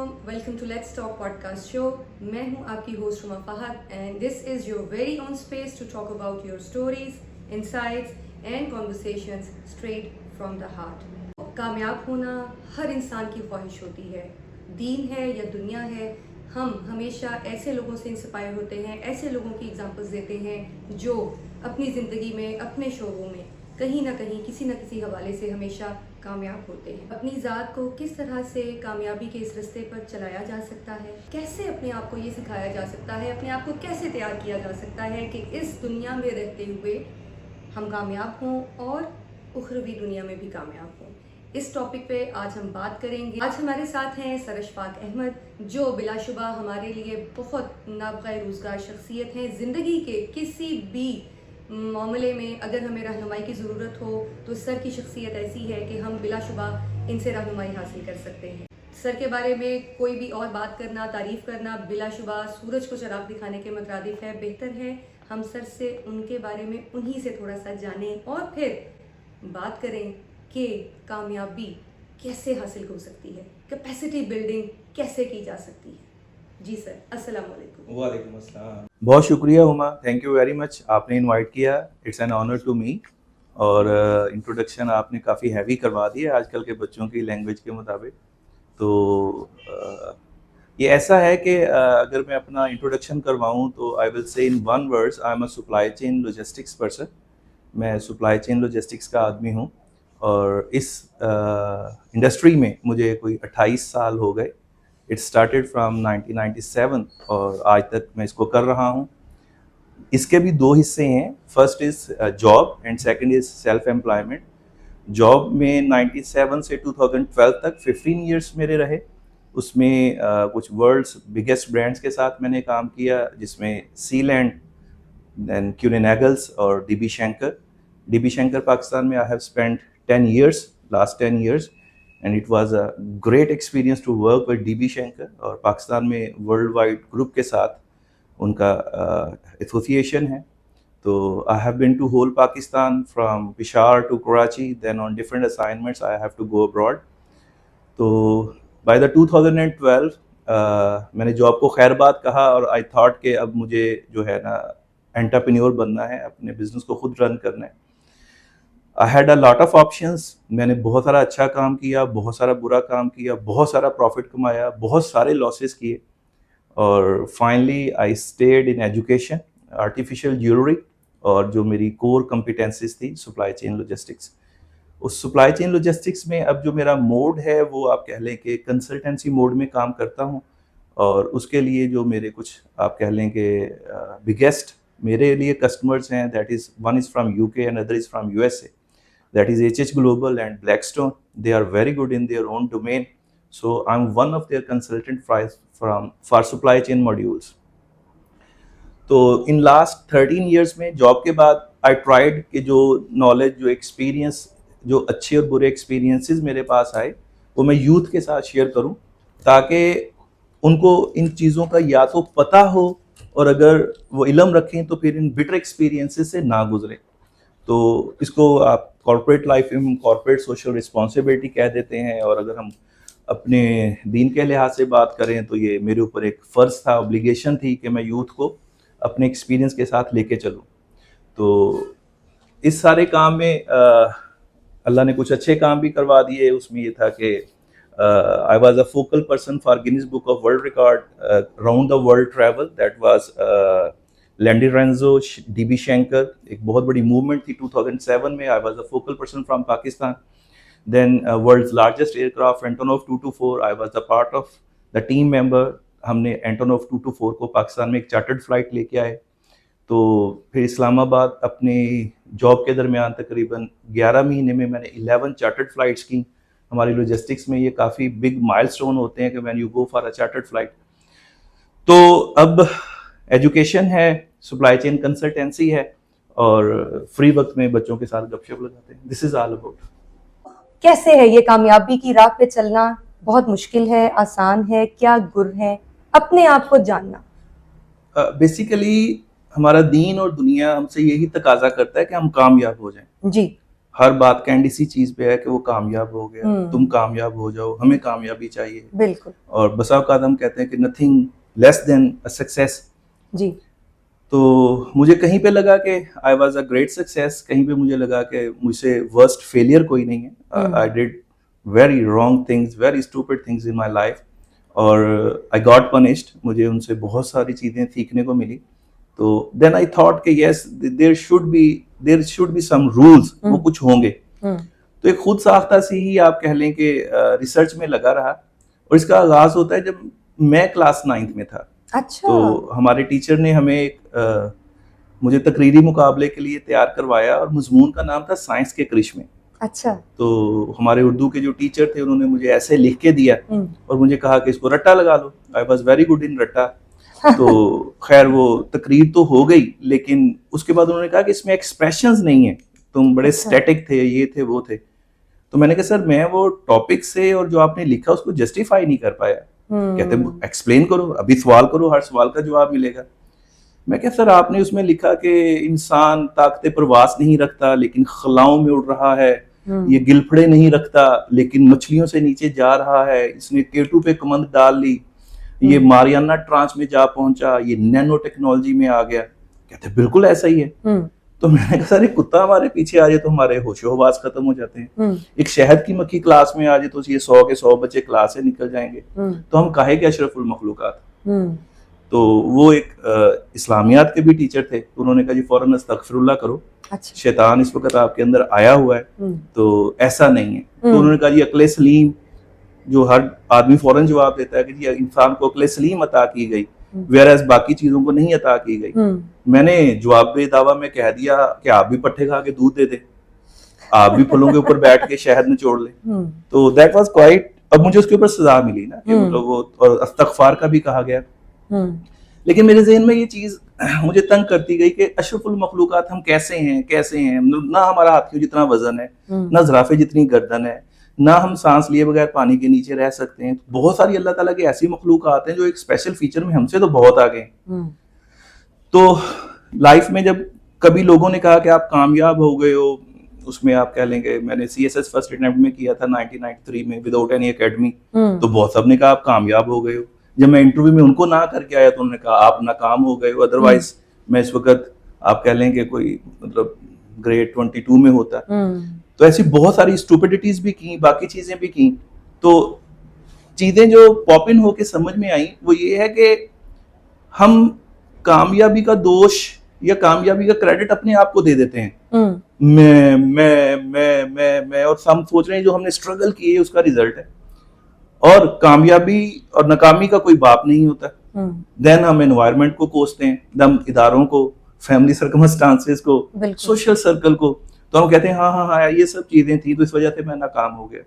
अस्सलामुअलैकुम, welcome to let's talk podcast show. मैं हूं आपकी host Ruma Fahad and this is your very own space to talk about your stories, insights and conversations straight from the heart. कामयाब होना हर इंसान की ख्वाहिश होती है, दीन है या दुनिया है। हम हमेशा ऐसे लोगों से इंस्पायर होते हैं, ऐसे लोगों की एग्जांपल्स देते हैं जो अपनी ज़िंदगी में, अपने शोबों में कहीं ना कहीं किसी न किसी हवाले से हमेशा कामयाब होते हैं। अपनी ज़ात को किस तरह से कामयाबी के इस रास्ते पर चलाया जा सकता है, कैसे अपने आप को ये सिखाया जा सकता है, अपने आप को कैसे तैयार किया जा सकता है कि इस दुनिया में रहते हुए हम कामयाब हों और उखरवी दुनिया में भी कामयाब हों। इस टॉपिक पे आज हम बात करेंगे। आज हमारे साथ हैं सरशफाक अहमद, जो बिलाशुबा हमारे लिए बहुत नाबग़ रोज़गार शख्सियत हैं। ज़िंदगी के किसी भी मामले में अगर हमें रहनुमाई की ज़रूरत हो तो सर की शख्सियत ऐसी है कि हम बिलाशुबा इनसे रहनुमाई हासिल कर सकते हैं। सर के बारे में कोई भी और बात करना, तारीफ़ करना बिलाशुबा सूरज को चराग दिखाने के मुताबिक है। बेहतर है हम सर से उनके बारे में उन्हीं से थोड़ा सा जानें और फिर बात करें कि कामयाबी कैसे हासिल हो सकती है, कैपेसिटी बिल्डिंग कैसे की जा सकती है। जी सर, अस्सलाम वालेकुम। वालेकुम अस्सलाम। बहुत शुक्रिया Huma, thank you very much, आपने इनवाइट किया। It's an honour to me. और इंट्रोडक्शन आपने काफ़ी हैवी करवा दिया आजकल के बच्चों की लैंग्वेज के मुताबिक। तो ये ऐसा है कि अगर मैं अपना इंट्रोडक्शन करवाऊँ तो I will say in one words, I am a supply chain logistics person. मैं सप्लाई चेन लॉजिस्टिक्स का आदमी हूँ और इस इंडस्ट्री में मुझे कोई 28 साल हो गए। इट स्टार्टेड फ्रॉम 1997 और आज तक मैं इसको कर रहा हूँ। इसके भी दो हिस्से हैं, first is job and second is self employment. Job में 97 से 2012 तक 15 इयर्स मेरे रहे। उसमें कुछ वर्ल्ड्स बिगेस्ट ब्रांड्स के साथ मैंने काम किया, जिसमें सीलैंड, देन क्यूलिनेगल्स और डीबी शंकर। डीबी शंकर पाकिस्तान में I have spent 10 years, last 10 years, and it was a great experience to work with DB Shankar। और पाकिस्तान में वर्ल्ड वाइड ग्रुप के साथ उनका एसोसिएशन है। तो I have been to whole Pakistan from Peshawar to Karachi, then on different assignments I have to go abroad. तो by the 2012 मैंने job को खैर बात कहा और आई थॉट कि अब मुझे जो है ना एंटरप्रेन्योर बनना है, अपने बिजनेस को खुद रन करना है। I had a lot of options. मैंने बहुत सारा अच्छा काम किया, बहुत सारा बुरा काम किया, बहुत सारा प्रॉफिट कमाया, बहुत सारे लॉसेस किए और finally I stayed in education, artificial jewellery, और जो मेरी कोर कॉम्पिटेंसीज थी सप्लाई चेन लॉजिस्टिक्स। उस सप्लाई चेन लॉजिस्टिक्स में अब जो मेरा मोड है वो आप कह लें कि कंसल्टेंसी मोड में काम करता हूँ। और उसके लिए जो मेरे कुछ आप कह लें कि बिगेस्ट मेरे लिए कस्टमर्स हैं, that is one is from UK and other is from USA. That is HH Global and Blackstone. They are very good in their own domain. So I'm one of their consultant for supply chain modules. तो in last 13 years में job के बाद I tried कि जो knowledge, जो experience, जो अच्छे और बुरे एक्सपीरियंसेस मेरे पास आए वो मैं यूथ के साथ शेयर करूं, ताकि उनको इन चीज़ों का या तो पता हो और अगर वो इल्म रखें तो फिर इन बिटर एक्सपीरियंसेस से ना गुजरें। तो इसको आप कॉर्पोरेट लाइफ में कॉर्पोरेट सोशल रिस्पॉन्सिबिलिटी कह देते हैं। और अगर हम अपने दीन के लिहाज से बात करें तो ये मेरे ऊपर एक फ़र्ज़ था, ऑब्लिगेशन थी कि मैं यूथ को अपने एक्सपीरियंस के साथ लेके चलूं। तो इस सारे काम में अल्लाह ने कुछ अच्छे काम भी करवा दिए। उसमें ये था कि I was a focal person for Guinness book of world record round the world travel, that was Landi Renzo, DB Shankar, एक बहुत बड़ी मूवमेंट थी 2007 में। I was a focal person from Pakistan. Then world's largest aircraft Antonov 224, I was the part of the team member. हमने Antonov 224 को पाकिस्तान में एक chartered flight लेके आए। तो फिर इस्लामाबाद अपने जॉब के दरमियान तकरीबन 11 महीने में मैंने 11 चार्टर्ड फ्लाइट्स की। हमारी लॉजिस्टिक्स में ये काफ़ी बिग माइलस्टोन होते हैं कि when you go for a chartered flight. तो अब एजुकेशन है, सप्लाई चेन कंसल्टेंसी है और फ्री वक्त में बच्चों के साथ गपशप लगाते हैं। This is all about. कैसे है ये कामयाबी की राह पे चलना? बहुत मुश्किल है, आसान है, क्या गुर है? अपने आप को जानना। बेसिकली हमारा दीन और दुनिया हमसे यही तकाजा करता है कि हम कामयाब हो जाएं। जी। हर बात कैंडी सी चीज पे है कि वो कामयाब हो गया, तुम कामयाब हो जाओ, हमें कामयाबी चाहिए। बिल्कुल। और बसा औकात हम कहते हैं कि nothing less than a success. जी। तो मुझे कहीं पे लगा कि I was a great success, कहीं पे मुझे लगा कि मुझसे वर्स्ट फेलियर कोई नहीं है। I did very wrong things, very stupid things in my life, और आई गॉट पनिश्ड। मुझे उनसे बहुत सारी चीजें सीखने को मिली। तो देन आई थॉट कि yes there should be some rules, वो कुछ होंगे। तो एक खुद साख्ता सी ही आप कह लें कि रिसर्च में लगा रहा। और इसका आगाज होता है जब मैं क्लास 9th में था। अच्छा। तो हमारे टीचर ने हमें एक मुझे तकरीरी मुकाबले के लिए तैयार करवाया, और मजमून का नाम था साइंस के करिश्मे। अच्छा। तो हमारे उर्दू के जो टीचर थे उन्होंने मुझे ऐसे लिख के दिया और मुझे कहा कि इसको रट्टा लगा लो। I was very good in रट्टा। तो खैर वो तकरीर तो हो गई, लेकिन उसके बाद उन्होंने कहा कि इसमें एक्सप्रेशंस नहीं है, तुम बड़े स्टैटिक थे, ये थे वो थे। तो मैंने कहा सर मैं वो टॉपिक से और जो आपने लिखा उसको जस्टिफाई नहीं कर पाया। कहते एक्सप्लेन करो, अभी सवाल करो, हर सवाल का जवाब मिलेगा। मैं क्या सर आपने उसमें लिखा कि इंसान ताकते प्रवास नहीं रखता लेकिन खलाओं में उड़ रहा है, ये गिलफड़े नहीं रखता लेकिन मछलियों से नीचे जा रहा है, इसने केटू पे कमंद डाल ली, ये मारियाना ट्रांच में जा पहुंचा, ये नैनो टेक्नोलॉजी में आ गया। कहते बिल्कुल ऐसा ही है। तो मैंने कहा सर एक कुत्ता हमारे पीछे आ जाए तो हमारे होशो हवास खत्म हो जाते हैं। एक शहद की मक्खी क्लास में आ जाए तो ये 100 के 100 बच्चे क्लास से निकल जाएंगे। तो हम काहे के अशरफुल मखलूकात। तो वो एक इस्लामियात के भी टीचर थे, उन्होंने कहा जी फौरन अस्तगफिरुल्लाह करो। अच्छा। शैतान इस वक्त आपके अंदर आया हुआ है, तो ऐसा नहीं है। तो उन्होंने कहा जी अक्ल सलीम, जो हर आदमी फौरन जवाब देता है कि जी इंसान को अक्ल सलीम अता की गई, वेयरएज बाकी चीजों को नहीं अता की गई। मैंने जवाब दावा में कह दिया कि आप भी पट्टे खा के दूध दे दे, आप भी फलों के ऊपर बैठ के शहद निचोड़ ले। तो दैट वाज क्वाइट। अब मुझे उसके ऊपर सजा मिली ना कि मतलब वो, और इस्तगफार का भी कहा गया। लेकिन मेरे ज़हन में ये चीज मुझे तंग करती गई कि अशरफुल मखलूकात हम कैसे हैं। ना हमारा हाथियों जितना वजन है, ना ज़राफे जितनी गर्दन है, ना हम सांस लिए बगैर पानी के नीचे रह सकते हैं। बहुत सारी अल्लाह ताला की ऐसी मखलूकात हैं जो एक स्पेशल फीचर में हमसे तो बहुत आगे हैं। तो लाइफ में जब कभी लोगों ने कहा कि आप कामयाब हो गए हो, उसमें आप कह लेंगे मैंने CSS फर्स्ट अटेम्प्ट में किया था 1993 में विदाउट एनी एकेडमी, तो बहुत सब ने कहा आप कामयाब हो गए हो। जब मैं इंटरव्यू में उनको ना करके आया तो उन्होंने कहा आप नाकाम हो गए हो, अदरवाइज मैं इस वक्त आप कह लेंगे कोई मतलब ग्रेड 22 में होता। तो ऐसी बहुत सारी स्टूपिडिटीज भी की, बाकी चीजें भी की। तो चीजें जो पॉप इन होके समझ में आई वो ये है कि हम कामयाबी का दोष या कामयाबी का क्रेडिट अपने आप को दे देते हैं। मैं और हम सोच रहे हैं जो हमने स्ट्रगल किए उसका रिजल्ट है, और कामयाबी और नाकामी का कोई बाप नहीं होता। देन हम एनवायरनमेंट को कोसते हैं, हम इदारों को, फैमिली सर्कमस्टांसेस को, सोशल सर्कल को। तो हम कहते हैं हाँ ये सब चीजें थी तो इस वजह से मैं नाकाम हो गया।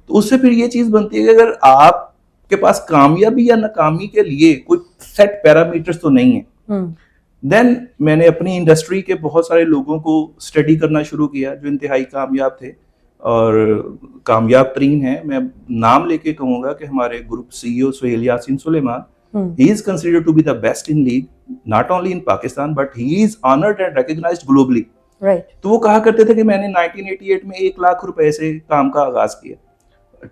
तो उससे फिर ये चीज बनती है कि अगर आपके पास कामयाबी या नाकामी के लिए कोई सेट पैरामीटर्स तो नहीं है। देन मैंने अपनी इंडस्ट्री के बहुत सारे लोगों को स्टडी करना शुरू किया जो इंतहाई कामयाब थे और कामयाब तरीन है। मैं नाम लेके कहूंगा कि हमारे group CEO Suhail Yasin Suleman, he is considered to be the best in league, not only in Pakistan but he is honored and recognized globally. Right. तो वो कहा करते थे कि मैंने 1988 में 1 लाख रुपए से काम का आगाज किया।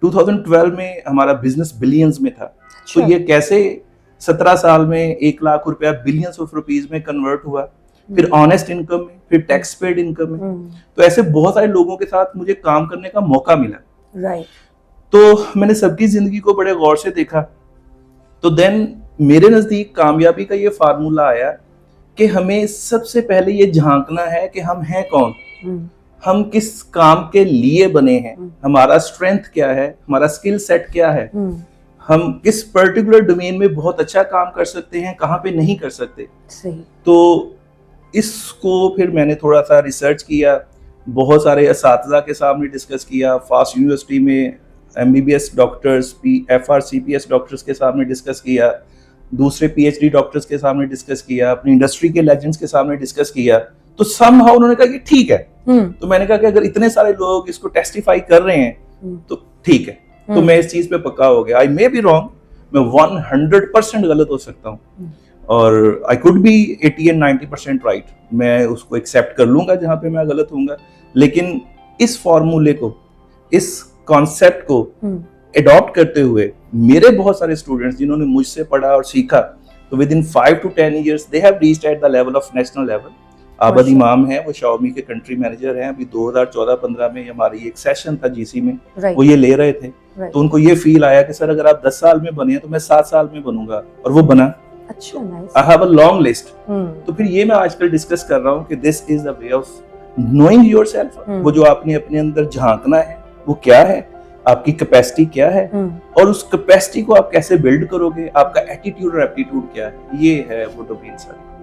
2012 में हमारा बिजनेस बिलियंस में था। तो ये कैसे 17 साल में 1 लाख रुपया बिलियंस ऑफ रुपीज में कन्वर्ट हुआ, फिर ऑनेस्ट इनकम में, फिर टैक्स पेड इनकम में। तो ऐसे बहुत सारे लोगों के साथ मुझे काम करने का मौका मिला। राइट। तो मैंने सबकी जिंदगी को बड़े गौर से देखा। तो देन मेरे नजदीक कामयाबी का ये फार्मूला आया कि हमें सबसे पहले ये झांकना है कि हम हैं कौन, हम किस काम के लिए बने हैं, हमारा स्ट्रेंथ क्या है, हमारा स्किल सेट क्या है, हम किस पर्टिकुलर डोमेन में बहुत अच्छा काम कर सकते हैं, कहाँ पे नहीं कर सकते। सही। तो इसको फिर मैंने थोड़ा सा रिसर्च किया, बहुत सारे असातिज़ा के सामने डिस्कस किया, फास्ट यूनिवर्सिटी में MBBS डॉक्टर्स, FRCPS डॉक्टर्स के सामने डिस्कस किया, दूसरे PhD डॉक्टर्स के सामने डिस्कस किया, अपनी इंडस्ट्री के लेजेंड्स के सामने डिस्कस किया। तो समहाउ उन्होंने कहा कि ठीक है। तो मैंने कहा कि अगर इतने सारे लोग इसको टेस्टिफाई कर रहे हैं तो ठीक है। तो मैं इस चीज पे पक्का हो गया। आई मे बी रॉन्ग, मैं 100% गलत हो सकता हूँ और I could be 80 and 90% right. मैं उसको एक्सेप्ट कर लूंगा जहां पे मैं गलत हूंगा, लेकिन इस फॉर्मूले को, इस कॉन्सेप्ट को अडॉप्ट करते हुए मेरे बहुत सारे स्टूडेंट्स जिन्होंने मुझसे पढ़ा और सीखा, तो within 5 to 10 years they have reached at the level of national level. Abad Imam है, वो शाओमी के कंट्री मैनेजर हैं। अभी 2014-15 में हमारी एक सेशन था जीसी में, वो ये ले रहे थे, तो उनको ये फील आया कि सर अगर आप 10 साल में बने तो मैं 7 साल में बनूंगा, और वो बना। अच्छा, nice. I have a long list. तो फिर ये मैं आजकल डिस्कस कर रहा हूँ कि this is the way of knowing yourself. वो जो आपने अपने अंदर झांकना है वो क्या है, आपकी कैपेसिटी क्या है, और उस कैपेसिटी को आप कैसे बिल्ड करोगे, आपका एटीट्यूड और एप्टीट्यूड क्या है, ये है वो डोमेन सारी।